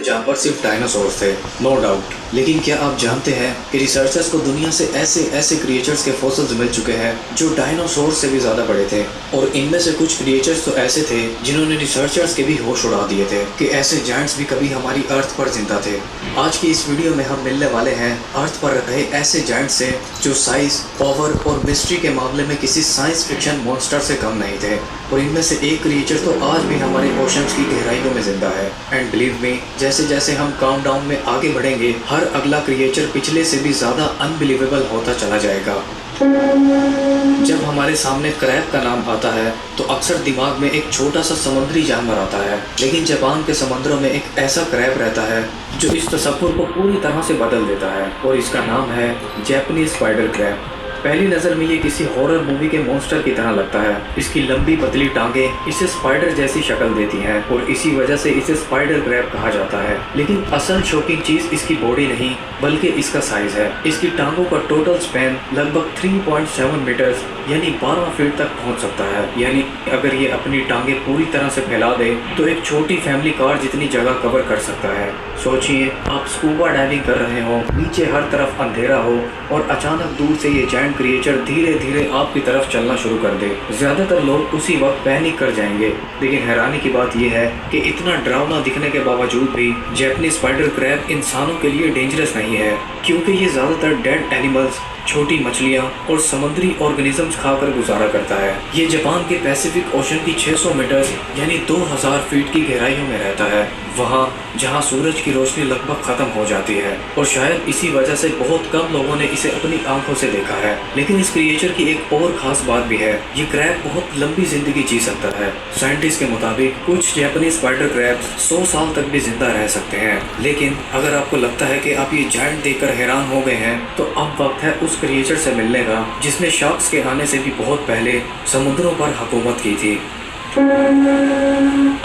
जानवर सिर्फ डायनासोर थे, नो डाउट। लेकिन क्या आप जानते हैं कि रिसर्चर्स को दुनिया से ऐसे क्रिएचर्स के फॉसिल्स मिल चुके हैं जो डायनासोर से भी ज़्यादा बड़े थे। और इनमें से कुछ क्रिएचर्स तो ऐसे थे जिन्होंने रिसर्चर्स के भी होश उड़ा दिए थे कि ऐसे जायंट्स भी कभी हमारी अर्थ पर जिंदा थे। आज की इस वीडियो में हम मिलने वाले हैं अर्थ पर रहे ऐसे जायंट्स से जो साइज, पावर और मिस्ट्री के मामले में किसी साइंस फिक्शन मॉन्स्टर से कम नहीं थे। और इनमें से एक क्रिएचर तो आज भी हमारे ओशंस की गहराइयों में जिंदा है। एंड बिलीव मी, जैसे जैसे हम काउंटडाउन में आगे बढ़ेंगे, हर अगला क्रिएचर पिछले से भी ज़्यादा अनबिलीवेबल होता चला जाएगा। जब हमारे सामने क्रैब का नाम आता है तो अक्सर दिमाग में एक छोटा सा समुद्री जानवर आता है, लेकिन जापान के समुद्रों में एक ऐसा क्रैब रहता है जो इस तस्वुर को पूरी तरह से बदल देता है, और इसका नाम है जैपनीज स्पाइडर क्रैब। पहली नज़र में ये किसी हॉरर मूवी के मॉन्स्टर की तरह लगता है। इसकी लंबी पतली टांगें इसे स्पाइडर जैसी शक्ल देती हैं और इसी वजह से इसे स्पाइडर क्रैब कहा जाता है। लेकिन असल शॉकिंग चीज़ इसकी बॉडी नहीं बल्कि इसका साइज है। इसकी टांगों का टोटल स्पैन लगभग 3.7 मीटर्स यानी 12 फीट तक पहुंच सकता है। यानी अगर ये अपनी टांगें पूरी तरह से फैला दे तो एक छोटी फैमिली कार जितनी जगह कवर कर सकता है। सोचिए, आप स्कूबा डाइविंग कर रहे हो, नीचे हर तरफ अंधेरा हो और अचानक दूर से ये जायंट क्रिएचर धीरे धीरे आपकी तरफ चलना शुरू कर दे। ज्यादातर लोग उसी वक्त पैनिक कर जाएंगे। लेकिन हैरानी की बात यह है कि इतना डरावना दिखने के बावजूद भी जैपनीज स्पाइडर क्रैब इंसानों के लिए डेंजरस नहीं है, क्योंकि ये ज्यादातर डेड एनिमल्स, छोटी मछलियाँ और समुद्री ऑर्गेनिजम्स खाकर गुजारा करता है। ये जापान के पैसिफिक ओशन की 600 मीटर यानी 2000 फीट की गहराइयों में रहता है, वहाँ जहाँ सूरज की रोशनी लगभग खत्म हो जाती है। और शायद इसी वजह से बहुत कम लोगों ने इसे अपनी आंखों से देखा है। लेकिन इस क्रिएचर की एक और खास बात भी है, ये क्रैब बहुत लंबी जिंदगी जी सकता है। साइंटिस्ट के मुताबिक कुछ जापानीज स्पाइडर क्रैब्स 100 साल तक भी जिंदा रह सकते हैं। लेकिन अगर आपको लगता है कि आप ये जायंट देखकर हैरान हो गए हैं, तो अब वक्त है उस क्रिएचर से मिलने का जिसने शार्क्स के आने से भी बहुत पहले समुद्रों पर हुकूमत की थी।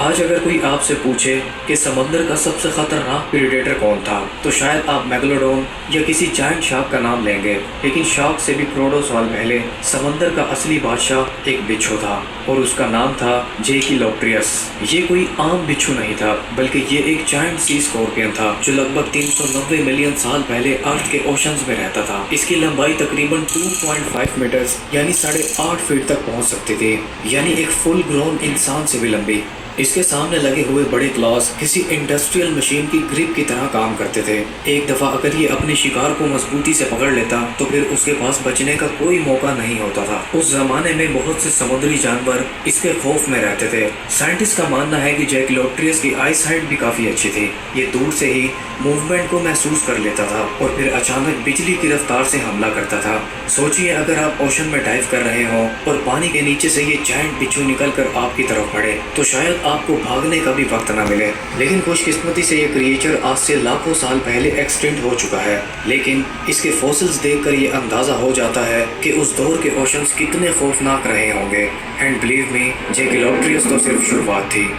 आज अगर कोई आपसे पूछे कि समुद्र का सबसे खतरनाक प्रेडेटर कौन था, तो शायद आप मेगलोडोन या किसी जायंट शार्क का नाम लेंगे। लेकिन शार्क से भी करोड़ों साल पहले समुद्र का असली बादशाह एक बिच्छू था और उसका नाम था जेकिलोप्ट्रियस। ये कोई आम बिच्छू नहीं था, बल्कि ये एक जायंट सी स्कॉर्पियन था जो लगभग 390 मिलियन साल पहले अर्थ के ओशंस में रहता था। इसकी लंबाई तकरीबन 2.5 मीटर यानी 8.5 फीट तक पहुंच सकती थी, यानी एक फुल ग्रोन इंसान से भी लंबी। इसके सामने लगे हुए बड़े क्लॉज किसी इंडस्ट्रियल मशीन की ग्रिप की तरह काम करते थे। एक दफा अगर ये अपने शिकार को मजबूती से पकड़ लेता तो फिर उसके पास बचने का कोई मौका नहीं होता था। उस जमाने में बहुत से समुद्री जानवर इसके खौफ में रहते थे। साइंटिस्ट का मानना है कि जेकिलोप्ट्रियस की आई साइट भी काफी अच्छी थी। ये दूर से ही मूवमेंट को महसूस कर लेता था और फिर अचानक बिजली की रफ्तार से हमला करता था। सोचिए, अगर आप ओशन में डाइव कर रहे हो और पानी के नीचे से ये जायंट बिच्छू निकल कर आपकी तरफ बढ़े, तो शायद आपको भागने का भी वक्त ना मिले। लेकिन खुशकिस्मती से ये क्रिएचर आज से लाखों साल पहले एक्सटिंक्ट हो चुका है। लेकिन इसके फॉसिल्स देखकर ये अंदाजा हो जाता है कि उस दौर के ओशंस कितने खौफनाक रहे होंगे। एंड बिलीव मी, जेकिलोप्ट्रियस तो सिर्फ शुरुआत थी।